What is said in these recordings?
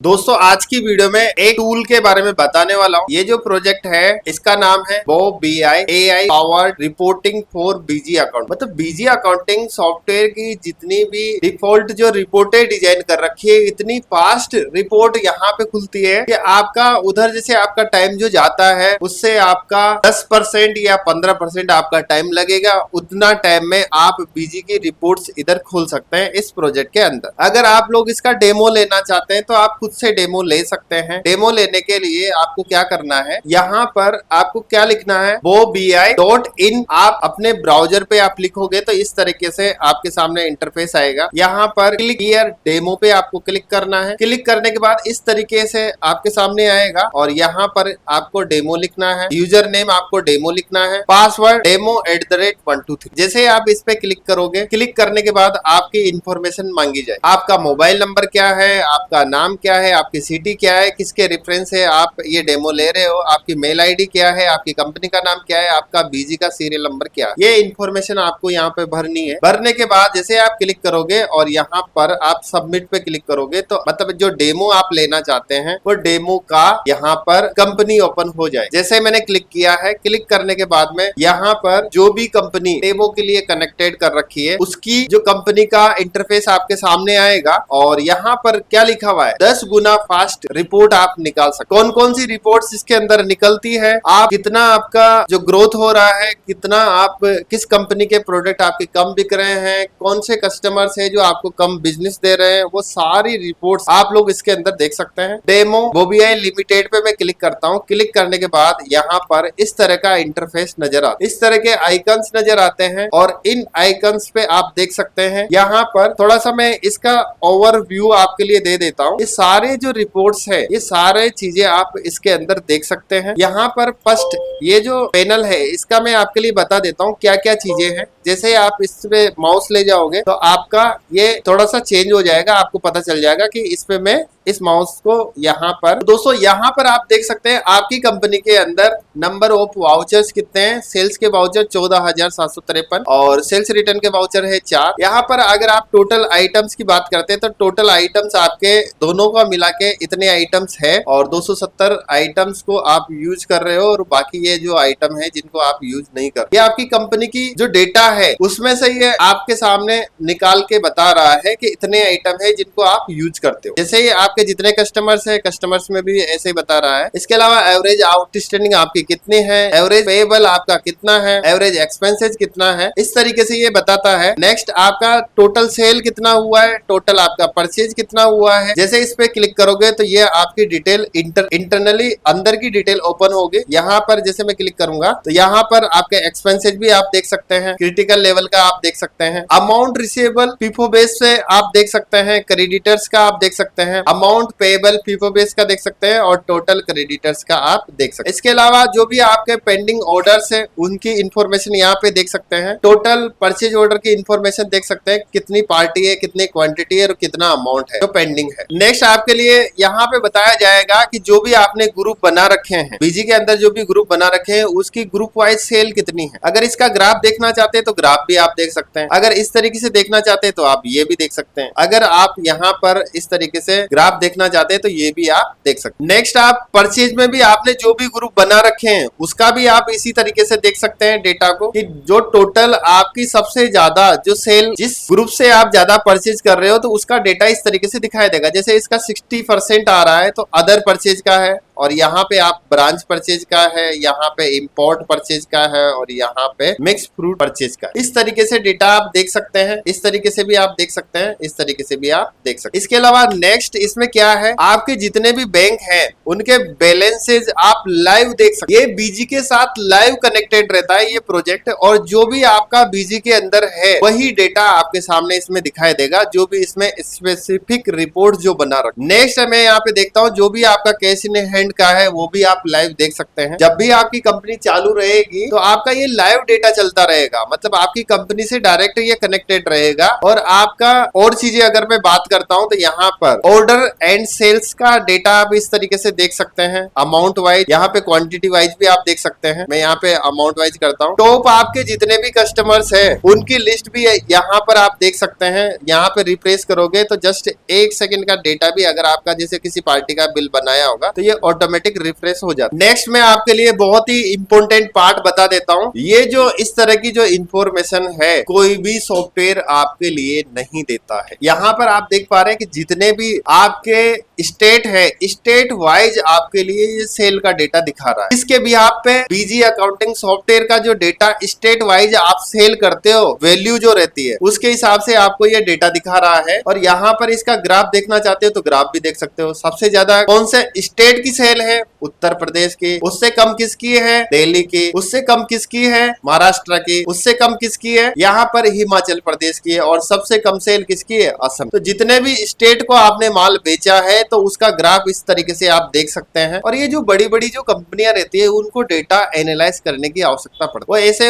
दोस्तों आज की वीडियो में एक टूल के बारे में बताने वाला हूँ। ये जो प्रोजेक्ट है इसका नाम है वो BI AI powered reporting for Busy account. मतलब बीजी अकाउंटिंग सॉफ्टवेयर की जितनी भी डिफॉल्ट जो रिपोर्टें डिजाइन कर रखी है, इतनी फास्ट रिपोर्ट यहाँ पे खुलती है कि आपका उधर जैसे आपका टाइम जो जाता है उससे आपका 10% या 15% आपका टाइम लगेगा। उतना टाइम में आप बीजी की रिपोर्ट्स इधर खोल सकते हैं इस प्रोजेक्ट के अंदर। अगर आप लोग इसका डेमो लेना चाहते हैं तो आप खुद से डेमो ले सकते हैं। डेमो लेने के लिए आपको क्या करना है, यहाँ पर आपको क्या लिखना है, वो BI.in आप अपने ब्राउजर पे आप लिखोगे तो इस तरीके से आपके सामने इंटरफेस आएगा। यहाँ पर क्लिक हियर डेमो पे आपको क्लिक करना है। क्लिक करने के बाद इस तरीके से आपके सामने आएगा और यहाँ पर आपको डेमो लिखना है। यूजर नेम आपको डेमो लिखना है, पासवर्ड demo@123। जैसे आप इस पे क्लिक करोगे, क्लिक करने के बाद आपकी इंफॉर्मेशन मांगी जाए। आपका मोबाइल नंबर क्या है, आपका नाम क्या है, आपकी सिटी क्या है, किसके रेफरेंस है आप ये डेमो ले रहे हो, आपकी मेल आईडी क्या है, आपकी कंपनी का नाम क्या है, आपका बीजी का सीरियल नंबर क्या है, ये इन्फॉर्मेशन आपको यहाँ पे भरनी है। भरने के बाद जैसे आप क्लिक करोगे और यहाँ पर आप सबमिट पे क्लिक करोगे तो मतलब जो डेमो आप लेना चाहते हैं वो डेमो का यहाँ पर कंपनी ओपन हो जाए। जैसे मैंने क्लिक किया है, क्लिक करने के बाद में यहाँ पर जो भी कंपनी डेमो के लिए कनेक्टेड कर रखी है उसकी जो कंपनी का इंटरफेस आपके सामने आएगा और यहाँ पर क्या लिखा हुआ है, 10 गुना फास्ट रिपोर्ट आप निकाल सकते। कौन कौन सी रिपोर्ट्स इसके अंदर निकलती है, आप कितना आपका जो ग्रोथ हो रहा है, कितना आप किस कंपनी के प्रोडक्ट आपके कम बिक रहे हैं, कौन से कस्टमर्स है जो आपको कम बिजनेस दे रहे हैं, वो सारी रिपोर्ट्स आप लोग इसके अंदर देख सकते हैं। डेमो BI लिमिटेड पे मैं क्लिक करता हूँ। क्लिक करने के बाद यहाँ पर इस तरह का इंटरफेस नजर आता है, इस तरह के आइकन्स नजर आते हैं और इन आइकन्स पे आप देख सकते हैं। यहाँ पर थोड़ा सा मैं इसका ओवरव्यू आपके लिए दे देता हूँ। ये सारे जो रिपोर्ट्स है, ये सारे चीजें आप इसके अंदर देख सकते हैं। यहाँ पर फर्स्ट ये जो पैनल है इसका मैं आपके लिए बता देता हूँ क्या क्या चीजें हैं। जैसे आप इस पे माउस ले जाओगे तो आपका ये थोड़ा सा चेंज हो जाएगा, आपको पता चल जाएगा कि इस पे मैं इस माउस को यहाँ पर दोस्तों यहाँ पर आप देख सकते हैं आपकी कंपनी के अंदर नंबर ऑफ वाउचर्स कितने हैं। सेल्स के वाउचर 14,753 और सेल्स रिटर्न के वाउचर है 4। यहाँ पर अगर आप टोटल आइटम्स की बात करते हैं तो टोटल आइटम्स आपके दोनों का मिला के इतने आइटम्स है और 270 आइटम्स को आप यूज कर रहे हो और बाकी ये जो आइटम है जिनको आप यूज नहीं कर। ये आपकी कंपनी की जो डेटा है उसमें से ये आपके सामने निकाल के बता रहा है कि इतने आइटम है जिनको आप यूज करते हो। जैसे ये आपके जितने कस्टमर्स है, कस्टमर्स में भी ऐसे ही बता रहा है। इसके अलावा एवरेज आउटस्टैंडिंग आपकी कितनी है, एवरेज पेएबल आपका कितना है, एवरेज एक्सपेंसेस कितना है, इस तरीके से ये बताता है। नेक्स्ट आपका टोटल सेल कितना हुआ है, टोटल आपका परचेज कितना हुआ है। जैसे इस पे क्लिक करोगे तो ये आपकी डिटेल इंटरनली अंदर की डिटेल ओपन होगी। यहाँ पर जैसे मैं क्लिक करूंगा तो यहाँ पर आपके एक्सपेंसेस भी आप देख सकते हैं, क्रिटिकल लेवल का आप देख सकते हैं, अमाउंट रिसीवेबल फीफो बेस से आप देख सकते हैं, क्रेडिटर्स का आप देख सकते हैं, अमाउंट पेएबल फीफो बेस का देख सकते हैं और टोटल क्रेडिटर्स का आप देख सकते हैं। इसके अलावा जो भी आपके पेंडिंग ऑर्डर्स है उनकी इंफॉर्मेशन यहाँ पे देख सकते हैं। टोटल परचेज ऑर्डर की इंफॉर्मेशन देख सकते हैं, कितनी पार्टी है, कितनी क्वांटिटी है और कितना अमाउंट है जो पेंडिंग है। नेक्स्ट आपके लिए यहाँ पे बताया जाएगा कि जो भी आपने ग्रुप बना रखे हैं बीजी के अंदर, जो भी ग्रुप बना रखे हैं उसकी ग्रुप वाइज सेल कितनी है। अगर इसका ग्राफ देखना चाहते हैं तो ग्राफ भी आप देख सकते हैं। अगर इस तरीके से देखना चाहते हैं तो आप ये भी देख सकते हैं। अगर आप यहाँ पर इस तरीके से ग्राफ देखना चाहते हैं तो ये भी आप देख सकते हैं। नेक्स्ट आप परचेज में भी आपने जो भी ग्रुप बना रखे हैं उसका भी आप इसी तरीके से देख सकते हैं डेटा को, कि जो टोटल आपकी सबसे ज्यादा जो सेल जिस ग्रुप से आप ज्यादा परचेज कर रहे हो तो उसका डेटा इस तरीके से दिखाई देगा। जैसे इसका 60% आ रहा है तो अदर परचेज का है और यहाँ पे आप ब्रांच परचेज का है, यहाँ पे इंपोर्ट परचेज का है और यहाँ पे मिक्स फ्रूट परचेज का। इस तरीके से डेटा आप देख सकते हैं, इस तरीके से भी आप देख सकते हैं, इस तरीके से भी आप देख सकते हैं। इसके अलावा नेक्स्ट इसमें क्या है, आपके जितने भी बैंक हैं उनके बैलेंसेज आप लाइव देख सकते हैं। ये बीजी के साथ लाइव कनेक्टेड रहता है ये प्रोजेक्ट और जो भी आपका बीजी के अंदर है वही डेटा आपके सामने इसमें दिखाई देगा, जो भी इसमें स्पेसिफिक रिपोर्ट जो बना रखा। नेक्स्ट मैं यहाँ पे देखता हूँ जो भी आपका कैश इन हैंड पेमेंट का है वो भी आप लाइव देख सकते हैं। जब भी आपकी कंपनी चालू रहेगी तो आपका ये लाइव डेटा चलता रहेगा, मतलब आपकी कंपनी से डायरेक्ट ये कनेक्टेड रहेगा। और आपका और चीजें अगर मैं बात करता हूं तो यहाँ पर ऑर्डर एंड सेल्स का डेटा आप इस तरीके से देख सकते हैं, अमाउंट वाइज, यहाँ पे क्वांटिटी वाइज भी आप देख सकते हैं। मैं यहाँ पे अमाउंट वाइज करता हूँ। टॉप आपके जितने भी कस्टमर्स हैं उनकी लिस्ट भी यहाँ पर आप देख सकते हैं। यहाँ पे रिफ्रेश करोगे तो जस्ट 1 सेकंड का डेटा भी अगर आपका जैसे किसी पार्टी का बिल बनाया होगा तो ये ऑटोमेटिक रिफ्रेश हो जाता है। नेक्स्ट मैं आपके लिए बहुत ही इंपॉर्टेंट पार्ट बता देता हूँ। ये जो इस तरह की जो इंफॉर्मेशन है कोई भी सॉफ्टवेयर आपके लिए नहीं देता है। यहाँ पर आप देख पा रहे हैं कि जितने भी आपके स्टेट है, स्टेट वाइज आपके लिए ये सेल का डेटा दिखा रहा है। इसके भी आप पे बीजी अकाउंटिंग सॉफ्टवेयर का जो डेटा स्टेट वाइज आप सेल करते हो, वैल्यू जो रहती है उसके हिसाब से आपको ये डेटा दिखा रहा है। और यहाँ पर इसका ग्राफ देखना चाहते हो तो ग्राफ भी देख सकते हो। सबसे ज्यादा कौन से स्टेट की सेल है? उत्तर प्रदेश की। उससे कम किसकी है? दिल्ली की। उससे कम किसकी है? महाराष्ट्र की। उससे कम किसकी है? यहाँ पर हिमाचल प्रदेश की है। और सबसे कम सेल किसकी है? असम। तो जितने भी स्टेट को आपने माल बेचा है तो उसका ग्राफ इस तरीके से आप देख सकते हैं। और ये जो बड़ी बड़ी जो कंपनियां रहती है उनको डेटा एनालाइज करने की आवश्यकता पड़ती है। वो ऐसे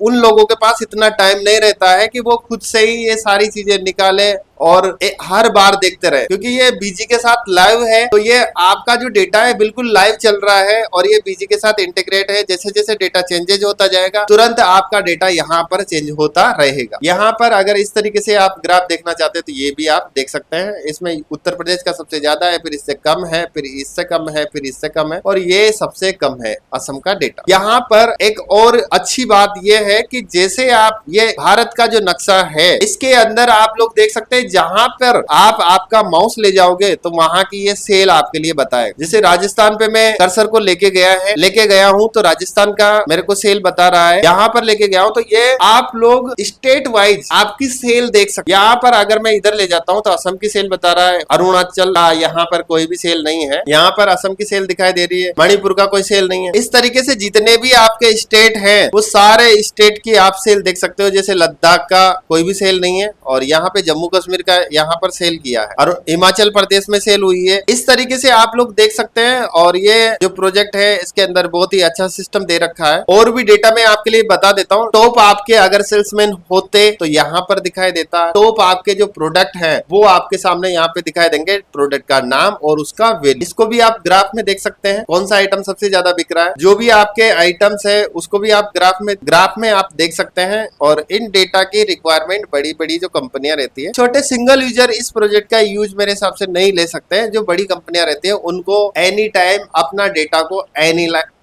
उन लोगों के पास इतना टाइम नहीं रहता है कि वो खुद से ही ये सारी चीजें निकाले और हर बार देखते रहे, क्योंकि ये बीजी के साथ लाइव है। तो ये आपका जो डेटा है बिल्कुल लाइव चल रहा है और ये बीजी के साथ इंटीग्रेट है। जैसे जैसे डेटा चेंजेज होता जाएगा तुरंत आपका डेटा यहाँ पर चेंज होता रहेगा। यहाँ पर अगर इस तरीके से आप ग्राफ देखना चाहते हैं तो ये भी आप देख सकते हैं। इसमें उत्तर प्रदेश का सबसे ज्यादा है, फिर इससे कम है, फिर इससे कम है, फिर इससे कम है और ये सबसे कम है असम का डेटा। यहाँ पर एक और अच्छी बात यह है कि जैसे आप ये भारत का जो नक्शा है इसके अंदर आप लोग देख सकते हैं जहां पर आप आपका माउस ले जाओगे तो वहां की ये सेल आपके लिए बताएगा। जैसे राजस्थान पे मैं कर्सर को लेके गया हूं तो राजस्थान का मेरे को सेल बता रहा है। यहाँ पर लेके गया हूं तो ये आप लोग स्टेट वाइज आपकी सेल देख सकते। यहाँ पर अगर मैं इधर ले जाता हूं तो असम की सेल बता रहा है, अरुणाचल यहाँ पर कोई भी सेल नहीं है, यहाँ पर असम की सेल दिखाई दे रही है, मणिपुर का कोई सेल नहीं है। इस तरीके से जितने भी आपके स्टेट हैं वो सारे स्टेट की आप सेल देख सकते हो। जैसे लद्दाख का कोई भी सेल नहीं है और यहाँ पे जम्मू कश्मीर का यहाँ पर सेल किया है और हिमाचल प्रदेश में सेल हुई है। इस तरीके से आप लोग देख सकते हैं। और ये जो प्रोजेक्ट है इसके अंदर बहुत ही अच्छा सिस्टम दे रखा है। और भी डेटा मैं आपके लिए बता देता हूँ। टॉप आपके अगर सेल्समैन होते तो यहाँ पर दिखाई देता। टॉप आपके जो प्रोडक्ट है वो आपके सामने यहाँ पे दिखाई देंगे, प्रोडक्ट का नाम और उसका वैल्यू। इसको भी आप ग्राफ में देख सकते हैं कौन सा आइटम सबसे ज्यादा बिक रहा है। जो भी आपके आइटम्स है उसको भी आप ग्राफ में आप देख सकते हैं। और इन डेटा की रिक्वायरमेंट बड़ी बड़ी जो कंपनियां रहती है, छोटे सिंगल यूजर इस प्रोजेक्ट का यूज मेरे हिसाब से नहीं ले सकते हैं। जो बड़ी कंपनियां रहती है उनको एनी टाइम अपना डेटा को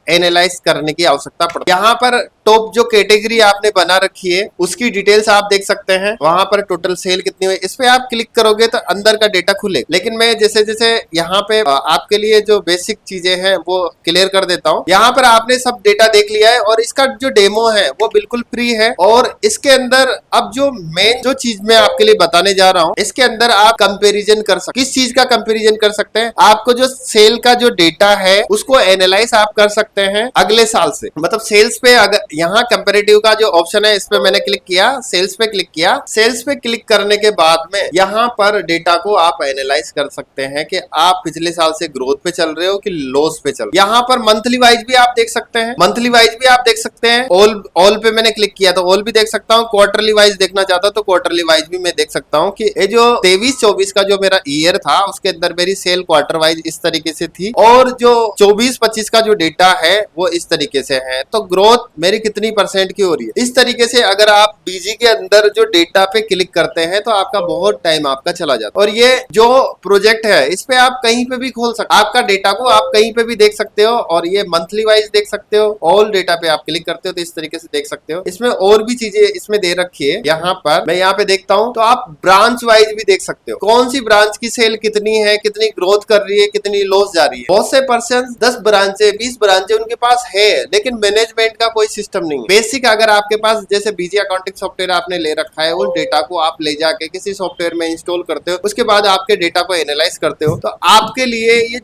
एनालाइज करने की आवश्यकता पड़ती है। यहाँ पर टॉप जो कैटेगरी आपने बना रखी है उसकी डिटेल्स आप देख सकते हैं। वहां पर टोटल सेल कितनी हुई, इस पे आप क्लिक करोगे तो अंदर का डेटा खुलेगा। लेकिन मैं जैसे जैसे यहाँ पे आपके लिए जो बेसिक चीजें हैं वो क्लियर कर देता हूँ। यहाँ पर आपने सब डेटा देख लिया है और इसका जो डेमो है वो बिल्कुल फ्री है। और इसके अंदर अब जो मेन जो चीज मैं आपके लिए बताने जा रहा हूँ इसके अंदर आप कंपेरिजन कर सकते। किस चीज का कंपेरिजन कर सकते हैं? आपको जो सेल का जो डेटा है उसको एनालाइज आप कर सकते हैं अगले साल से। मतलब सेल्स पे अगर यहाँ कंपैरेटिव का जो ऑप्शन है इस पे मैंने क्लिक किया, सेल्स पे क्लिक किया। सेल्स पे क्लिक करने के बाद में यहाँ पर डेटा को आप एनालाइज कर सकते हैं कि आप पिछले साल से ग्रोथ पे चल रहे हो कि लॉस पे चल। यहाँ पर मंथली वाइज भी आप देख सकते हैं, मंथली वाइज भी आप देख सकते हैं। ऑल पे मैंने क्लिक किया तो ऑल भी देख सकता हूँ। क्वार्टरली वाइज देखना चाहता तो क्वार्टरली वाइज भी मैं देख सकता हूँ कि ये जो 23-24 का जो मेरा ईयर था उसके अंदर मेरी सेल क्वार्टर वाइज इस तरीके से थी और जो 24-25 का जो डेटा है वो इस तरीके से है। तो ग्रोथ मेरी कितनी % की हो रही है। इस तरीके से अगर आप बीजी के अंदर जो डेटा पे क्लिक करते हैं तो आपका बहुत टाइम आपका चला जाता है। और ये जो प्रोजेक्ट है इस पे आप कहीं पे भी खोल सकते, आपका डेटा को आप कहीं पे भी देख सकते हो। और ये मंथली वाइज देख सकते हो, ऑल डेटा पे आप क्लिक करते हो तो इस तरीके से देख सकते हो। इसमें और भी चीजें इसमें दे रखी है। यहाँ पर मैं यहाँ पे देखता हूँ तो आप ब्रांच वाइज भी देख सकते हो, कौन सी ब्रांच की सेल कितनी है, कितनी ग्रोथ कर रही है, कितनी लॉस जा रही है। बहुत से पर्सन 10 ब्रांचें 20 ब्रांचें उनके पास है लेकिन मैनेजमेंट का कोई सिस्टम सिस्टम नहीं है। बेसिक अगर आपके पास जैसे बीजी अकाउंटिंग सॉफ्टवेयर आपने ले रखा है, उस डेटा को आप ले जाके किसी सॉफ्टवेयर में इंस्टॉल करते हो, उसके बाद आपके डेटा को एनालाइज करते हो, तो आपके लिए ये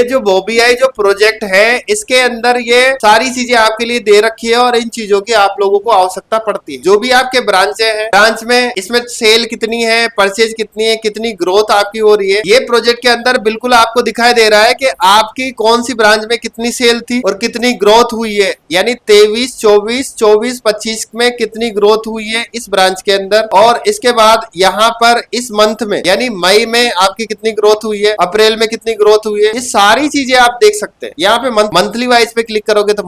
जो BOBI जो प्रोजेक्ट है, इसके अंदर ये सारी चीजें आपके लिए दे रखी है और इन चीजों की आप लोगों को आवश्यकता पड़ती है। जो भी आपके ब्रांचें हैं, ब्रांच में इसमें सेल कितनी है, परचेज कितनी है, कितनी ग्रोथ आपकी हो रही है, ये प्रोजेक्ट के अंदर बिल्कुल आपको दिखाई दे रहा है कि आपकी कौन सी ब्रांच में कितनी सेल थी और कितनी ग्रोथ हुई है। यानी 23, 24, 24, 25 में कितनी ग्रोथ हुई है इस ब्रांच के अंदर, और इसके बाद यहाँ पर इस मंथ में यानी मई में आपकी कितनी ग्रोथ हुई है, अप्रैल में कितनी ग्रोथ हुई है, ये सारी चीजें आप देख सकते हैं। यहाँ पे मंथली वाइज पे क्लिक करोगे तो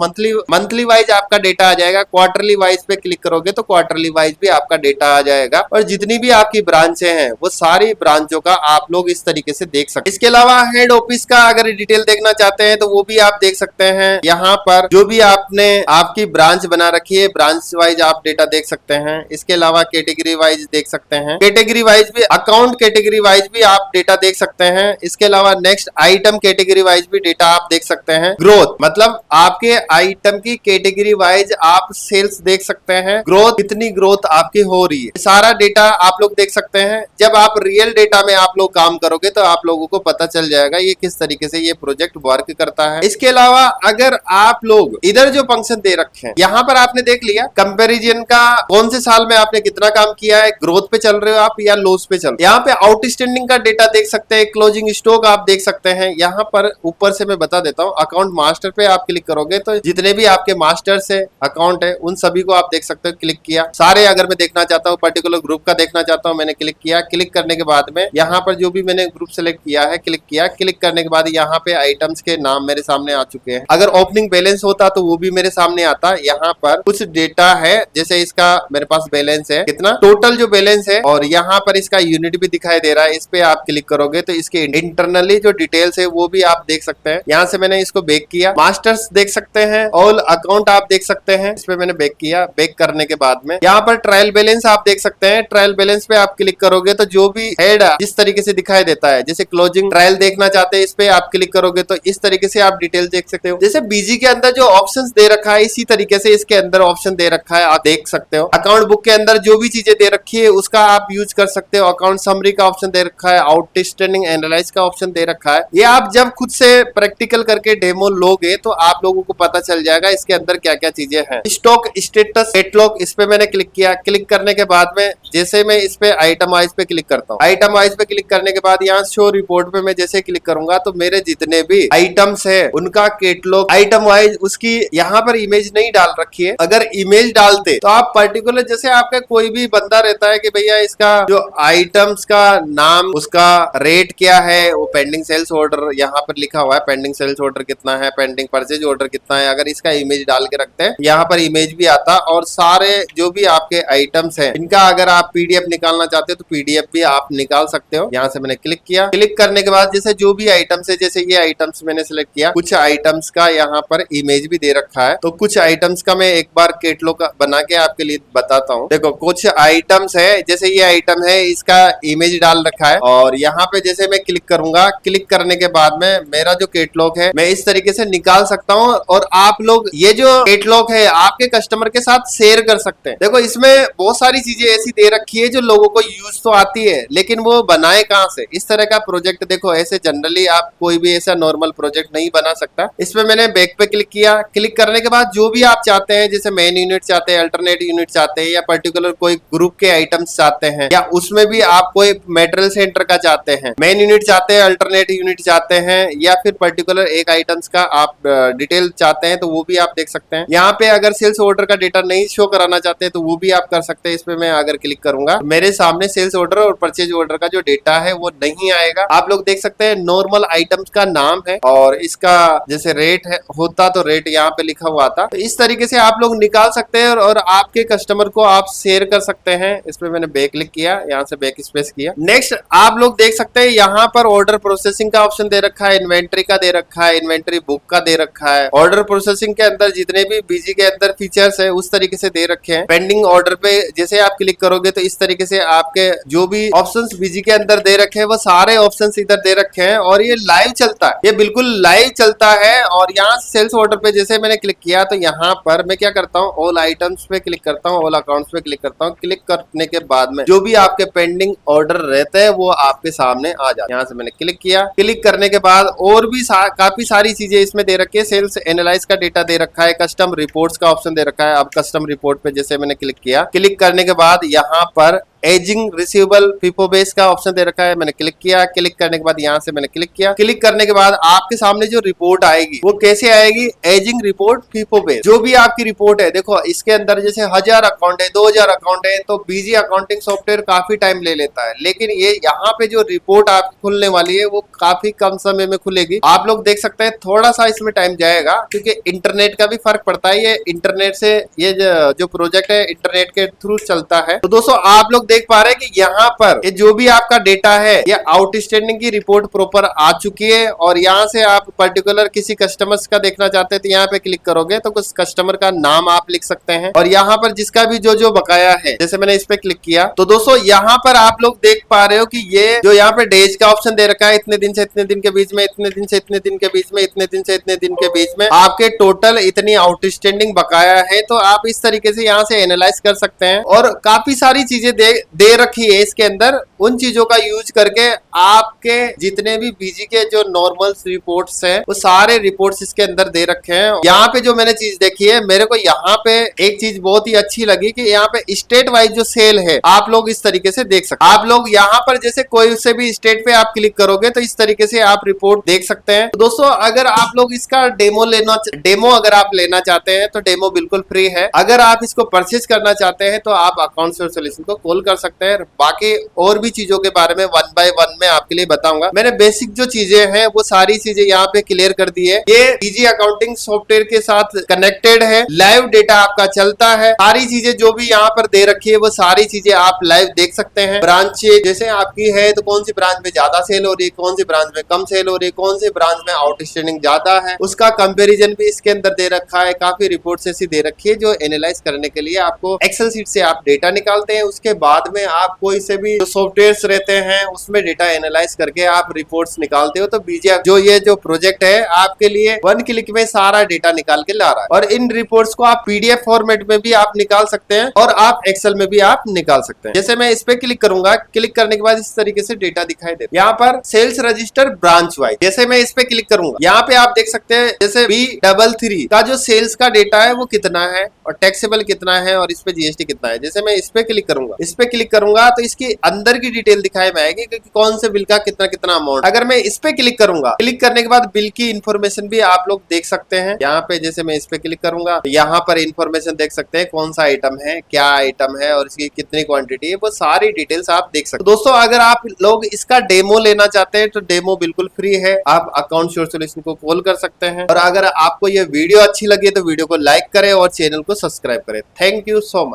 मंथली वाइज आपका डेटा आ जाएगा, क्वार्टरली वाइज पे क्लिक करोगे तो क्वार्टरली वाइज भी आपका डेटा आ जाएगा, और जितनी भी आपकी ब्रांचें हैं वो सारी ब्रांचों का आप लोग इस तरीके से देख सकते हैं। इसके अलावा हेड ऑफिस का अगर डिटेल देखना चाहते हैं तो वो भी आप देख सकते हैं। यहाँ पर जो भी आपने आपकी ब्रांच बना रखी है, ब्रांच वाइज आप डेटा देख सकते हैं। इसके अलावा कैटेगरी वाइज देख सकते हैं, कैटेगरी वाइज भी, अकाउंट कैटेगरी वाइज भी आप डेटा देख सकते हैं। इसके अलावा नेक्स्ट आइटम कैटेगरी वाइज भी डेटा आप देख सकते हैं। ग्रोथ मतलब आपके आइटम की कैटेगरी वाइज आप सेल्स देख सकते हैं, ग्रोथ कितनी ग्रोथ आपकी हो रही है, सारा डेटा आप लोग देख सकते हैं। जब आप रियल डेटा में आप लोग काम करोगे तो आप लोगों को पता चल जाएगा ये किस तरीके से ये प्रोजेक्ट वर्क करता है। इसके अलावा अगर आप लोग इधर जो फंक्शन दे रखे हैं, यहाँ पर आपने देख लिया कंपैरिजन का, कौन से साल में आपने कितना काम किया है, ग्रोथ पे चल रहे हो आप या लॉस पे चल रहे हो। यहाँ पे आउटस्टैंडिंग का डेटा देख सकते हैं, क्लोजिंग स्टॉक आप देख सकते हैं। यहाँ पर ऊपर से मैं बता देता हूँ, अकाउंट मास्टर पे आप क्लिक करोगे तो जितने भी आपके मास्टर से अकाउंट है उन सभी को आप देख सकते हो। क्लिक किया, सारे अगर मैं देखना चाहता हूँ, पर्टिकुलर ग्रुप का देखना चाहता हूँ, मैंने क्लिक किया। क्लिक करने के बाद में यहाँ पर जो भी मैंने ग्रुप सेलेक्ट किया है, क्लिक किया। क्लिक करने के बाद यहाँ पे आइटम्स के नाम मेरे सामने आ चुके हैं। अगर ओपनिंग बैलेंस होता तो वो भी मेरे सामने आता। यहाँ पर कुछ डेटा है, जैसे इसका मेरे पास बैलेंस है कितना, टोटल जो बैलेंस है, और यहाँ पर इसका यूनिट भी दिखाई दे रहा है। इस पे आप क्लिक करोगे तो इसके इंटरनली जो डिटेल्स है वो भी आप देख सकते हैं। यहाँ से मैंने इसको बैक किया, मास्टर्स देख सकते हैं, ऑल अकाउंट आप देख सकते हैं। इस पे मैंने बैक किया। बैक करने के बाद में यहाँ पर ट्रायल बैलेंस आप देख सकते हैं। ट्रायल बैलेंस पे आप क्लिक करोगे तो जो भी हेड जिस तरीके से दिखाई देता है, जैसे क्लोजिंग ट्रायल देखना चाहते हैं, इस पे आप क्लिक करोगे तो इस तरीके से आप डिटेल देख सकते हो। जैसे बीजी के अंदर जो ऑप्शंस दे रखा है, इसी तरीके से इसके अंदर ऑप्शन दे रखा है, आप देख सकते हो। अकाउंट बुक के अंदर जो भी चीजें दे रखी है उसका आप यूज कर सकते हो। अकाउंट समरी का ऑप्शन दे रखा है, आउटस्टैंडिंग एनालाइज का ऑप्शन दे रखा है। ये आप जब खुद से प्रैक्टिकल करके डेमो लोगे तो आप लोगों को पता चल जाएगा इसके अंदर क्या क्या चीजें हैं। स्टॉक स्टेटस कैटलॉग, इस पे मैंने क्लिक किया। क्लिक करने के बाद में जैसे मैं इस पे आइटम वाइज पे क्लिक करता हूँ, आइटम वाइज पे क्लिक करने के बाद यहाँ शो रिपोर्ट पे मैं जैसे क्लिक करूंगा तो मेरे जितने भी आइटम्स है उनका कैटलॉग आइटम वाइज, उसकी यहाँ पर इमेज नहीं डाल रखी है। अगर इमेज डालते तो आप पर्टिकुलर, जैसे आपका कोई भी बंदा रहता है कि भैया इसका जो आइटम्स का नाम, उसका रेट क्या है, वो पेंडिंग सेल्स ऑर्डर यहाँ पर लिखा हुआ है, पेंडिंग सेल्स ऑर्डर कितना है, पेंडिंग परचेज ऑर्डर कितना है। अगर इसका इमेज डाल के रखते हैं, यहाँ पर इमेज भी आता, और सारे जो भी आपके आइटम्स हैं इनका अगर आप पीडीएफ निकालना चाहते हो तो पीडीएफ भी आप निकाल सकते हो। यहाँ से मैंने क्लिक किया। क्लिक करने के बाद जैसे जो भी आइटम्स है, जैसे ये आइटम्स मैंने सिलेक्ट किया, कुछ आइटम्स का यहाँ पर इमेज भी दे रखा है, तो कुछ आइटम्स का मैं एक बार कैटलॉग बना के आपके लिए बताता हूँ। देखो कुछ आइटम्स है, जैसे ये आइटम है, इसका इमेज डाल रखा है, और यहाँ पे जैसे मैं क्लिक करूंगा, क्लिक करने के बाद में मेरा जो कैटलॉग है मैं इस तरीके से निकाल सकता हूँ, और आप लोग ये जो कैटलॉग है आपके कस्टमर के साथ शेयर कर सकते हैं। देखो इसमें बहुत सारी चीजें ऐसी दे रखी है जो लोगों को यूज तो आती है, लेकिन वो बनाए कहाँ से। इस तरह का प्रोजेक्ट देखो, ऐसे जनरली आप कोई भी ऐसा नॉर्मल प्रोजेक्ट नहीं बना सकता। इसमें मैंने बैक पे क्लिक किया। क्लिक करने के बाद जो भी आप चाहते हैं, जैसे मेन यूनिट चाहते हैं, अल्टरनेट यूनिट चाहते हैं, या पर्टिकुलर कोई ग्रुप के आइटम्स चाहते हैं, या उसमें भी आप कोई मेटेरियल सेंटर का चाहते हैं, मेन यूनिट चाहते हैं, अल्टरनेट यूनिट चाहते हैं, या फिर पर्टिकुलर एक आइटम्स का आप डिटेल चाहते हैं तो वो भी आप देख सकते हैं। यहाँ पे अगर सेल्स ऑर्डर का डेटा नहीं शो कराना चाहते हैं तो वो भी आप कर सकते हैं। इसमें मैं अगर क्लिक करूंगा मेरे सामने सेल्स ऑर्डर और परचेज ऑर्डर का जो डेटा है वो नहीं आएगा। आप लोग देख सकते हैं नॉर्मल आइटम्स का नाम है, और इसका जैसे रेट है होता तो रेट यहाँ पे लिखा हुआ था। तो इस तरीके से आप लोग निकाल सकते हैं, और आपके कस्टमर को आप शेयर कर सकते हैं। इसमें मैंने बैक क्लिक किया, यहाँ से बैक स्पेस किया। नेक्स्ट आप लोग देख सकते हैं यहाँ पर ऑर्डर प्रोसेसिंग का ऑप्शन दे रखा है, इन्वेंट्री का दे रखा है, इन्वेंट्री बुक का दे रखा है। ऑर्डर प्रोसेसिंग के अंदर जितने भी बीजी के अंदर फीचर्स है उस तरीके से दे रखे हैं। पेंडिंग ऑर्डर पे जैसे आप क्लिक करोगे तो इस तरीके से आपके जो भी ऑप्शंस बीजी के अंदर दे रखे हैं वो सारे ऑप्शंस इधर दे रखे हैं, और ये लाइव चलता है, ये बिल्कुल लाइव चलता है। और यहाँ सेल्स ऑर्डर पे जैसे मैंने क्लिक किया तो यहाँ यहाँ पर मैं क्या करता हूँ, ऑल आइटम्स पे क्लिक करता हूँ, ऑल अकाउंट्स पे क्लिक करता हूँ। क्लिक करने के बाद में जो भी आपके पेंडिंग ऑर्डर रहते हैं वो आपके सामने आ जाते हैं। यहाँ से मैंने क्लिक किया। क्लिक करने के बाद और भी काफी सारी चीजें इसमें दे रखी है। सेल्स एनालाइज का डेटा दे रखा है, कस्टम रिपोर्ट्स का ऑप्शन दे रखा है। अब कस्टम रिपोर्ट पे जैसे मैंने क्लिक किया, क्लिक करने के बाद यहाँ पर एजिंग रिसीवेबल फीफो बेस का ऑप्शन दे रखा है, मैंने क्लिक किया। क्लिक करने के बाद यहाँ से मैंने क्लिक किया। क्लिक करने के बाद आपके सामने जो रिपोर्ट आएगी वो कैसे आएगी, एजिंग रिपोर्ट फीफो बेस। जो भी आपकी रिपोर्ट है, देखो इसके अंदर जैसे 1000 अकाउंट है, 2000 अकाउंट है, तो बीजी अकाउंटिंग सॉफ्टवेयर काफी टाइम ले लेता है। लेकिन ये यहाँ पे जो रिपोर्ट आपकी खुलने वाली है वो काफी कम समय में खुलेगी। आप लोग देख सकते हैं थोड़ा सा इसमें टाइम जाएगा क्योंकि इंटरनेट का भी फर्क पड़ता है। ये इंटरनेट से ये जो प्रोजेक्ट है इंटरनेट के थ्रू चलता है। तो दोस्तों आप लोग देख पा रहे हैं कि यहाँ पर ये जो भी आपका डेटा है ये आउटस्टैंडिंग की रिपोर्ट प्रॉपर आ चुकी है। और यहाँ से आप पर्टिकुलर किसी कस्टमर्स का देखना चाहते हैं तो यहाँ पे क्लिक करोगे तो कुछ कस्टमर का नाम आप लिख सकते हैं। और यहाँ पर जिसका भी जो बकाया है, जैसे मैंने इस पे क्लिक किया तो दोस्तों यहाँ पर आप लोग देख पा रहे हो कि ये जो यहाँ पे डेज का ऑप्शन दे रखा है, इतने दिन से इतने दिन के बीच में, इतने दिन से इतने दिन के बीच में, इतने दिन से इतने दिन के बीच में आपके टोटल इतनी आउटस्टैंडिंग बकाया है। तो आप इस तरीके से यहाँ से एनालाइज कर सकते हैं। और काफी सारी चीजें दे रखी है इसके अंदर। उन चीजों का यूज करके आपके जितने भी बीजी के जो नॉर्मल रिपोर्ट्स हैं वो सारे रिपोर्ट्स इसके अंदर दे रखे हैं। यहाँ पे जो मैंने चीज देखी है, मेरे को यहाँ पे एक चीज बहुत ही अच्छी लगी कि यहाँ पे स्टेट वाइज जो सेल है आप लोग इस तरीके से देख सकते हैं। आप लोग यहाँ पर जैसे कोई से भी स्टेट पे आप क्लिक करोगे तो इस तरीके से आप रिपोर्ट देख सकते हैं। तो दोस्तों अगर आप लोग इसका डेमो अगर आप लेना चाहते हैं तो डेमो बिल्कुल फ्री है। अगर आप इसको परचेज करना चाहते हैं तो आप अकाउंट सोल्यूशन को कॉल कर सकते हैं। बाकी और भी चीजों के बारे में 1 बाय 1 में आपके लिए बताऊंगा। मैंने बेसिक जो चीजें हैं वो सारी चीजें यहाँ पे क्लियर कर दी है। ये बीजी अकाउंटिंग सॉफ्टवेयर के साथ कनेक्टेड है, लाइव डेटा आपका चलता है। सारी चीजें जो भी यहाँ पर दे रखी है वो सारी चीजें आप लाइव देख सकते हैं। ब्रांच जैसे आपकी है तो कौन सी ब्रांच में ज्यादा सेल हो रही है, कौन सी ब्रांच में कम सेल हो रही है, कौन सी ब्रांच में आउटस्टैंडिंग ज्यादा है, उसका कंपेरिजन भी इसके अंदर दे रखा है। काफी रिपोर्ट्स ऐसी दे रखी है जो एनालाइज करने के लिए आपको एक्सेल सीट से आप डेटा निकालते हैं। उसके बाद में आप कोई से भी जो सॉफ्टवेयर्स रहते हैं उसमें डेटा एनालाइज करके आप रिपोर्ट्स निकालते हो। तो बीजी जो प्रोजेक्ट है आपके लिए 1 क्लिक में सारा डेटा निकाल के ला रहा है। और इन रिपोर्ट्स को आप पीडीएफ फॉर्मेट में भी आप निकाल सकते हैं और आप एक्सेल में भी आप निकाल सकते हैं। जैसे मैं इस पे क्लिक करूंगा, क्लिक करने के बाद इस तरीके से डेटा दिखाई दे। यहाँ पर सेल्स रजिस्टर ब्रांच वाइज, जैसे मैं इस पे क्लिक करूंगा यहाँ पे आप देख सकते हैं जैसे B33 का जो सेल्स का डेटा है वो कितना है और टैक्सेबल कितना है और इस पे जीएसटी कितना है। जैसे मैं इस पे क्लिक करूंगा, इस पे क्लिक करूंगा तो इसकी अंदर की डिटेल दिखाई में आएगी कि कौन से बिल का कितना कितना अमाउंट। अगर मैं इस पे क्लिक करूंगा, क्लिक करने के बाद बिल की इंफॉर्मेशन भी आप लोग देख सकते हैं। यहाँ पे जैसे मैं इस पे क्लिक करूंगा तो यहाँ पर इंफॉर्मेशन देख सकते हैं कौन सा आइटम है, क्या आइटम है और इसकी कितनी क्वांटिटी है, वो सारी डिटेल्स आप देख सकते हैं। तो दोस्तों अगर आप लोग इसका डेमो लेना चाहते हैं तो डेमो बिल्कुल फ्री है। आप अकाउंट सोल्यूशन को कॉल कर सकते हैं। और अगर आपको ये वीडियो अच्छी लगी तो वीडियो को लाइक करें और चैनल को सब्सक्राइब करें। Thank you so much.